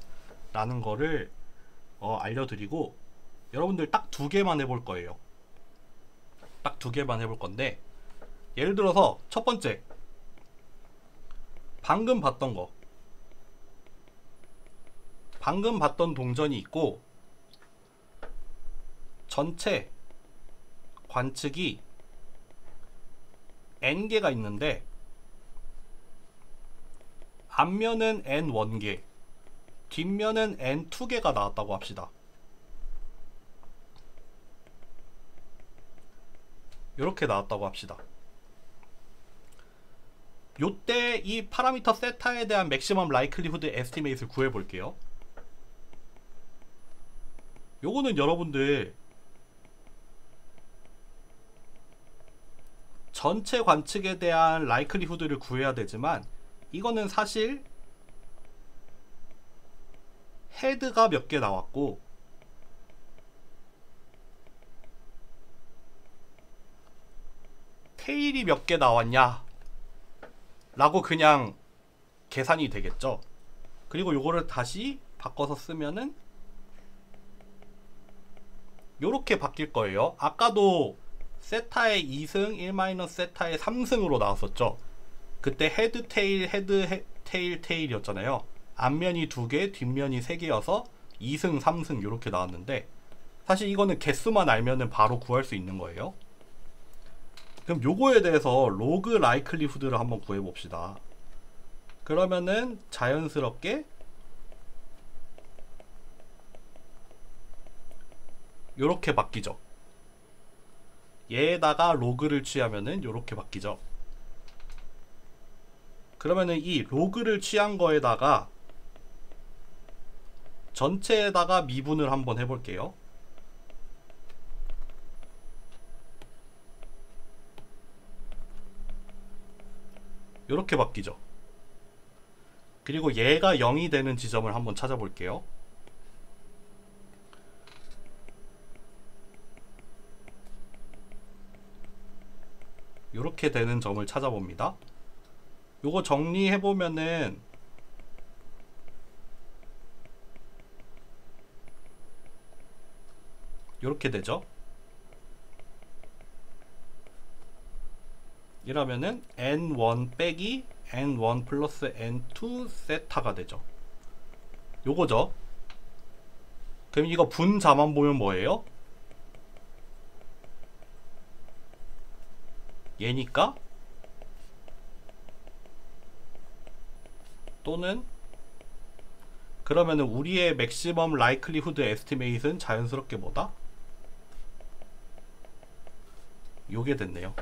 S1: 라는 거를 알려드리고, 여러분들 딱 두 개만 해볼 거예요. 딱 두 개만 해볼 건데, 예를 들어서 첫 번째, 방금 봤던 거, 방금 봤던 동전이 있고 전체 관측이 n개가 있는데 앞면은 n1개, 뒷면은 n2개가 나왔다고 합시다. 이렇게 나왔다고 합시다. 요때 이 파라미터 세타에 대한 맥시멈 라이클리후드 에스티메이트를 구해 볼게요. 요거는 여러분들 전체 관측에 대한 라이클리후드를 구해야 되지만, 이거는 사실 헤드가 몇 개 나왔고 테일이 몇 개 나왔냐 라고 그냥 계산이 되겠죠. 그리고 요거를 다시 바꿔서 쓰면은 요렇게 바뀔 거예요. 아까도 세타의 2승 1- 세타의 3승으로 나왔었죠. 그때 헤드 테일 헤드 테일 테일이었잖아요. 앞면이 2개 뒷면이 3개여서 2승 3승 요렇게 나왔는데, 사실 이거는 개수만 알면은 바로 구할 수 있는 거예요. 그럼 요거에 대해서 로그 라이클리후드를 한번 구해 봅시다. 그러면은 자연스럽게 요렇게 바뀌죠. 얘에다가 로그를 취하면은 요렇게 바뀌죠. 그러면은 이 로그를 취한 거에다가 전체에다가 미분을 한번 해볼게요. 요렇게 바뀌죠. 그리고 얘가 0이 되는 지점을 한번 찾아볼게요. 요렇게 되는 점을 찾아봅니다. 요거 정리해보면은 요렇게 되죠. 이러면은 n1 빼기 n1 플러스 n2 세타가 되죠. 요거죠. 그럼 이거 분자만 보면 뭐예요? 얘니까, 또는 그러면은 우리의 맥시멈 라이클리후드 에스티메이트는 자연스럽게 뭐다? 요게 됐네요.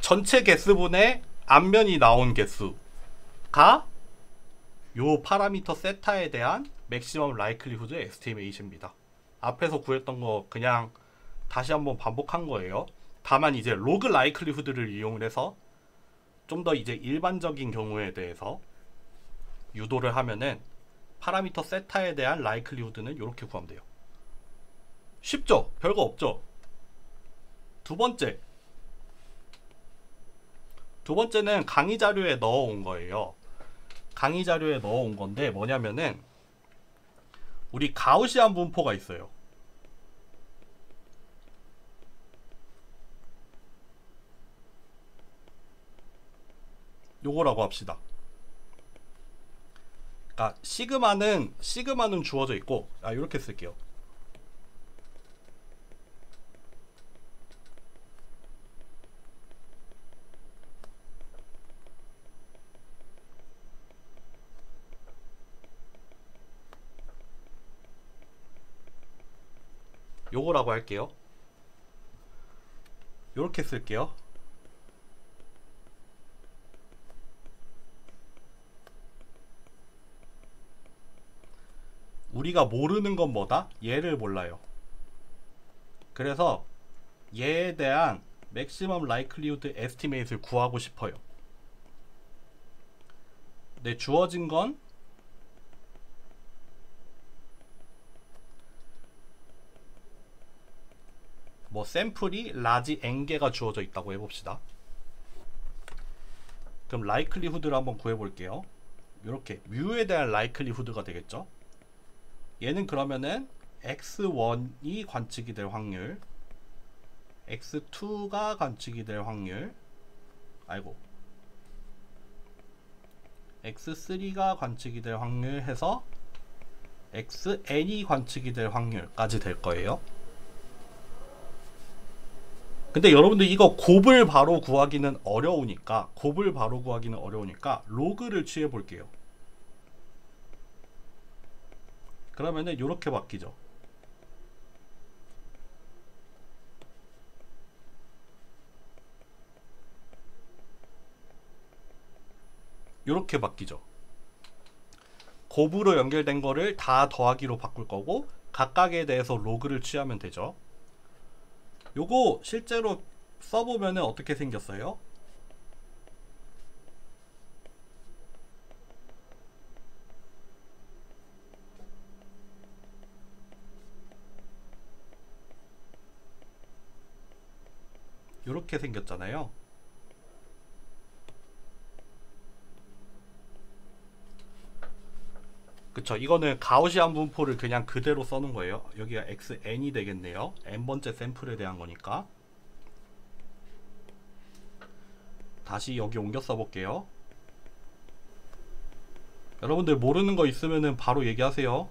S1: 전체 개수분의 앞면이 나온 개수가 요 파라미터 세타에 대한 맥시멈 라이클리후드 에스티메이션입니다. 앞에서 구했던 거 그냥 다시 한번 반복한 거예요. 다만 이제 로그 라이클리후드를 이용을 해서 좀 더 이제 일반적인 경우에 대해서 유도를 하면은 파라미터 세타에 대한 라이클리후드는 이렇게 구하면 돼요. 쉽죠? 별거 없죠? 두 번째는 강의 자료에 넣어온 거예요. 강의 자료에 넣어온 건데 뭐냐면은 우리 가우시안 분포가 있어요. 요거라고 합시다. 그러니까 시그마는 주어져 있고, 이렇게 쓸게요. 요거라고 할게요. 요렇게 쓸게요. 우리가 모르는 건 뭐다? 얘를 몰라요. 그래서 얘에 대한 맥시멈 라이클리후드 에스티메이트를 구하고 싶어요. 근데 주어진 건 뭐 샘플이 라지 n개가 주어져 있다고 해봅시다. 그럼 라이클리후드를 한번 구해볼게요. 이렇게 뮤에 대한 라이클리후드가 되겠죠. 얘는 그러면은 x1이 관측이 될 확률, x2가 관측이 될 확률, x3가 관측이 될 확률 해서 xn이 관측이 될 확률까지 될 거예요. 근데 여러분들 이거 곱을 바로 구하기는 어려우니까 로그를 취해 볼게요. 그러면은 요렇게 바뀌죠. 요렇게 바뀌죠. 곱으로 연결된 거를 다 더하기로 바꿀 거고 각각에 대해서 로그를 취하면 되죠. 요거 실제로 써보면은 어떻게 생겼어요? 요렇게 생겼잖아요. 그쵸, 이거는 가우시안 분포를 그냥 그대로 써놓은 거예요. 여기가 xn이 되겠네요. n번째 샘플에 대한 거니까. 다시 여기 옮겨 써볼게요. 여러분들 모르는 거 있으면은 바로 얘기하세요.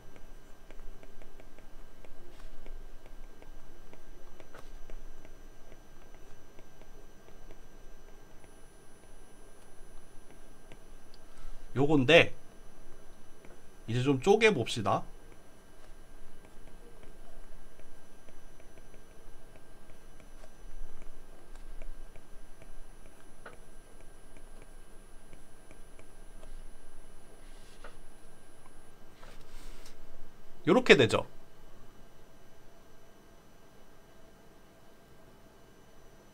S1: 요건데 이제 좀 쪼개 봅시다. 요렇게 되죠.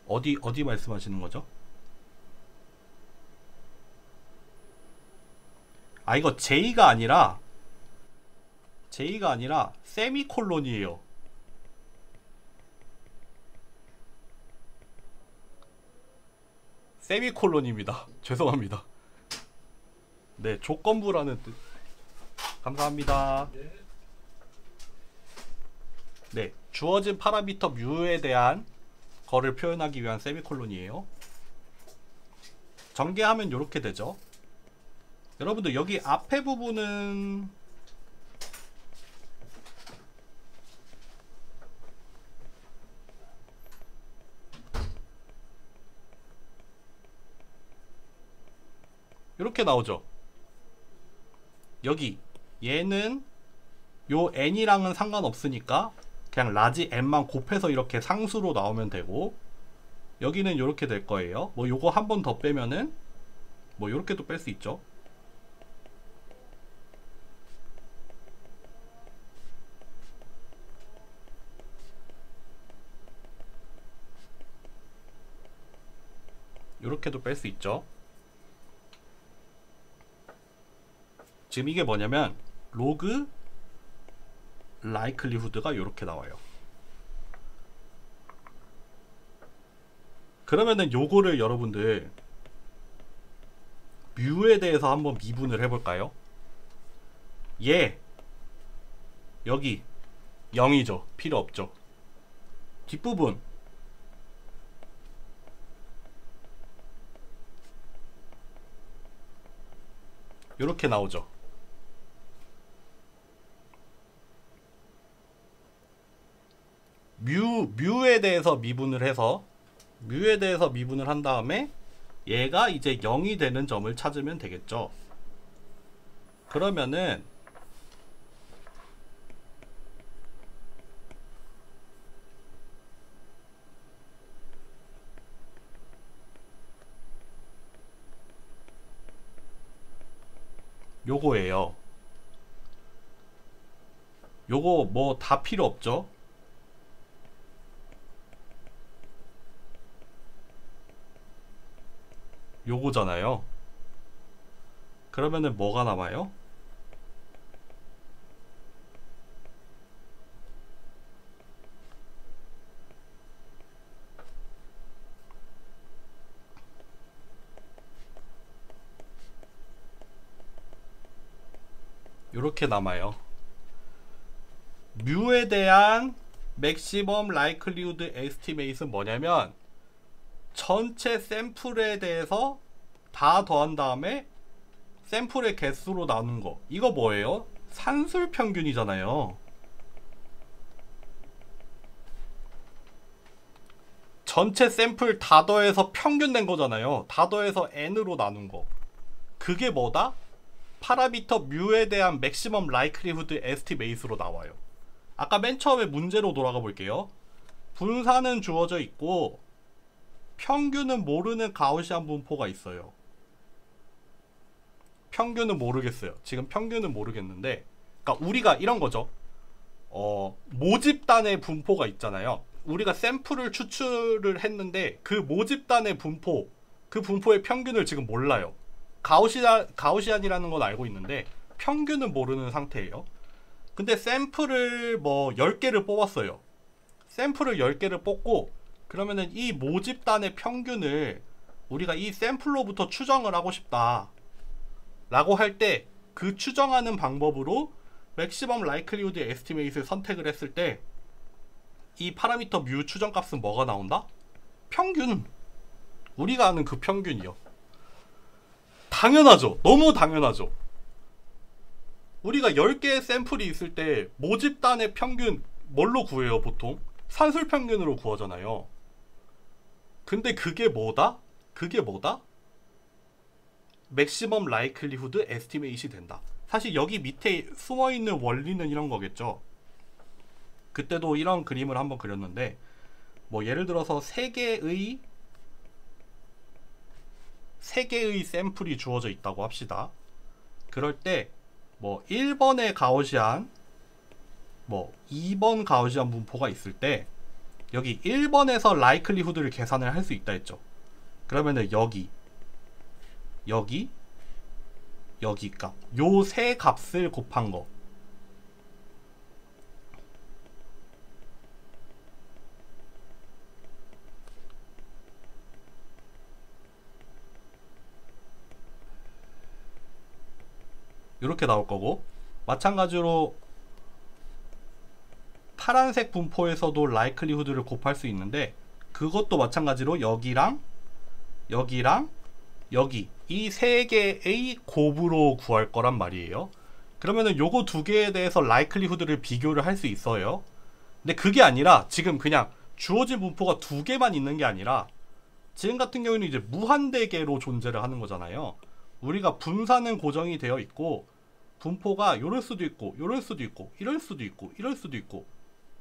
S1: 어디 말씀하시는 거죠? 이거 J가 아니라 세미콜론이에요. 세미콜론입니다. 죄송합니다. 네, 조건부라는 뜻. 감사합니다. 네, 주어진 파라미터 뮤에 대한 거를 표현하기 위한 세미콜론이에요. 전개하면 이렇게 되죠. 여러분들 여기 앞에 부분은 이렇게 나오죠. 여기 얘는 요 n이랑은 상관없으니까 그냥 라지 n만 곱해서 이렇게 상수로 나오면 되고, 여기는 이렇게 될 거예요. 뭐 요거 한 번 더 빼면은 뭐 요렇게도 뺄 수 있죠. 요렇게도 뺄 수 있죠. 지금 이게 뭐냐면 로그 라이클리후드가 요렇게 나와요. 그러면은 요거를 여러분들 뮤에 대해서 한번 미분을 해볼까요? 얘 여기 0이죠. 필요 없죠. 뒷부분 요렇게 나오죠. 뮤에 대해서 미분을 해서 뮤에 대해서 미분을 한 다음에 얘가 이제 0이 되는 점을 찾으면 되겠죠. 그러면은 요거예요. 요거 뭐 다 필요 없죠. 요거잖아요. 그러면은 뭐가 남아요? 요렇게 남아요. 뮤에 대한 맥시멈 라이클리후드 에스티메이트는 뭐냐면 전체 샘플에 대해서 다 더한 다음에 샘플의 개수로 나눈 거. 이거 뭐예요? 산술 평균이잖아요. 전체 샘플 다 더해서 평균 낸 거잖아요. 다 더해서 n으로 나눈 거. 그게 뭐다? 파라미터 뮤에 대한 맥시멈 라이클리후드 에스티메이트로 나와요. 아까 맨 처음에 문제로 돌아가 볼게요. 분산은 주어져 있고 평균은 모르는 가우시안 분포가 있어요. 평균은 모르겠어요. 지금 평균은 모르겠는데, 그러니까 우리가 이런 거죠. 모집단의 분포가 있잖아요. 우리가 샘플을 추출을 했는데 그 모집단의 분포, 그 분포의 평균을 지금 몰라요. 가우시안이라는 건 알고 있는데 평균은 모르는 상태예요. 근데 샘플을 뭐 10개를 뽑았어요. 샘플을 10개를 뽑고 그러면은 이 모집단의 평균을 우리가 이 샘플로부터 추정을 하고 싶다 라고 할 때 그 추정하는 방법으로 맥시멈 라이클리후드 에스티메이트를 선택을 했을 때 이 파라미터 뮤 추정값은 뭐가 나온다? 평균. 우리가 아는 그 평균이요. 당연하죠. 너무 당연하죠. 우리가 10개의 샘플이 있을 때 모집단의 평균 뭘로 구해요? 보통 산술 평균으로 구하잖아요. 근데 그게 뭐다? 그게 뭐다? 맥시멈 라이클리후드 에스티메이트이 된다. 사실 여기 밑에 숨어있는 원리는 이런 거겠죠. 그때도 이런 그림을 한번 그렸는데 뭐 예를 들어서 3개의 샘플이 주어져 있다고 합시다. 그럴 때 뭐 1번의 가우시안, 뭐 2번 가우시안 분포가 있을 때 여기 1번에서 라이클리후드를 계산을 할 수 있다 했죠. 그러면은 여기 값, 요 세 값을 곱한 거. 이렇게 나올 거고, 마찬가지로 파란색 분포에서도 라이클리후드를 곱할 수 있는데 그것도 마찬가지로 여기랑 여기 이 세 개의 곱으로 구할 거란 말이에요. 그러면은 요거 두 개에 대해서 라이클리후드를 비교를 할 수 있어요. 근데 그게 아니라 지금 그냥 주어진 분포가 두 개만 있는 게 아니라 지금 같은 경우는 이제 무한대 개로 존재를 하는 거잖아요. 우리가 분산은 고정이 되어 있고 분포가 요럴 수도 있고 요럴 수도 있고 이럴 수도 있고 이럴 수도 있고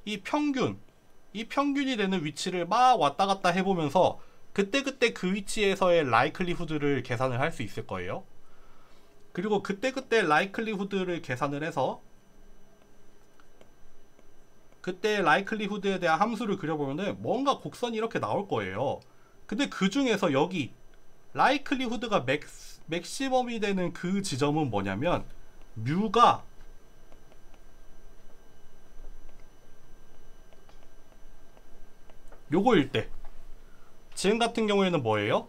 S1: 이 평균이 되는 위치를 막 왔다 갔다 해보면서 그때그때 그 위치에서의 라이클리후드를 계산을 할 수 있을 거예요. 그리고 그때그때 라이클리후드를 계산을 해서 그때 라이클리후드에 대한 함수를 그려보면은 뭔가 곡선이 이렇게 나올 거예요. 근데 그 중에서 여기 라이클리후드가 맥시멈이 되는 그 지점은 뭐냐면 뮤가 요거일 때, 지금 같은 경우에는 뭐예요?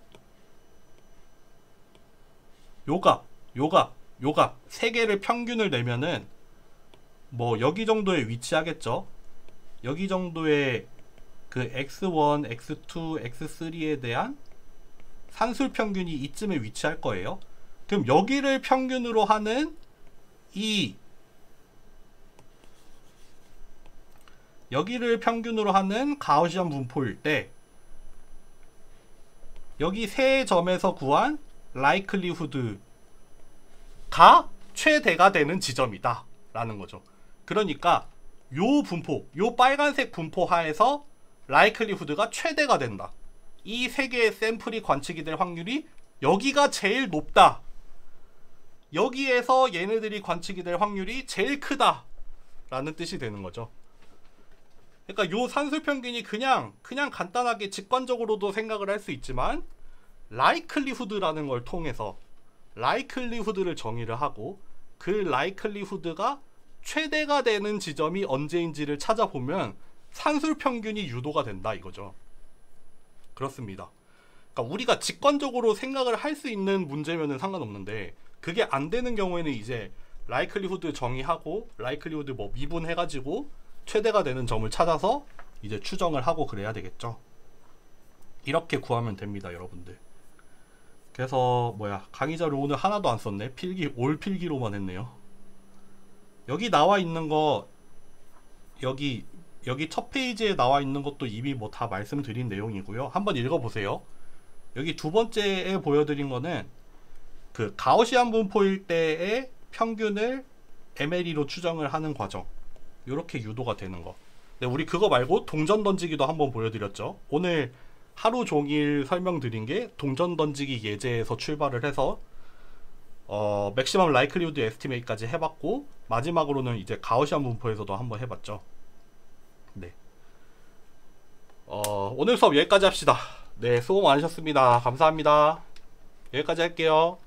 S1: 요가 세 개를 평균을 내면은 뭐 여기 정도에 위치하겠죠. 여기 정도의 그 x1, x2, x3에 대한 산술 평균이 이쯤에 위치할 거예요. 그럼 여기를 평균으로 하는 여기를 평균으로 하는 가우시안 분포일 때 여기 세 점에서 구한 라이클리후드가 최대가 되는 지점이다 라는 거죠. 그러니까 요 분포, 요 빨간색 분포 하에서 라이클리후드가 최대가 된다. 이 세 개의 샘플이 관측이 될 확률이 여기가 제일 높다. 여기에서 얘네들이 관측이 될 확률이 제일 크다 라는 뜻이 되는 거죠. 그러니까 요 산술 평균이 그냥 간단하게 직관적으로도 생각을 할 수 있지만 라이클리후드라는 걸 통해서 라이클리후드를 정의를 하고 그 라이클리후드가 최대가 되는 지점이 언제인지를 찾아보면 산술 평균이 유도가 된다 이거죠. 그렇습니다. 그러니까 우리가 직관적으로 생각을 할 수 있는 문제면은 상관없는데 그게 안 되는 경우에는 이제 라이클리후드 정의하고 라이클리후드 뭐 미분해가지고 최대가 되는 점을 찾아서 이제 추정을 하고 그래야 되겠죠. 이렇게 구하면 됩니다, 여러분들. 그래서 강의 자료 오늘 하나도 안 썼네. 올 필기로만 했네요. 여기 나와 있는 거 여기 첫 페이지에 나와 있는 것도 이미 뭐 다 말씀드린 내용이고요. 한번 읽어보세요. 여기 두 번째에 보여드린 거는 그 가우시안 분포일 때의 평균을 MLE로 추정을 하는 과정. 이렇게 유도가 되는 거. 근데 우리 그거 말고 동전 던지기도 한번 보여드렸죠. 오늘 하루 종일 설명드린 게 동전 던지기 예제에서 출발을 해서 맥시멈 라이클리후드 에스티메이트까지 해봤고 마지막으로는 이제 가우시안 분포에서도 한번 해봤죠. 네. 오늘 수업 여기까지 합시다. 네, 수고 많으셨습니다. 감사합니다. 여기까지 할게요.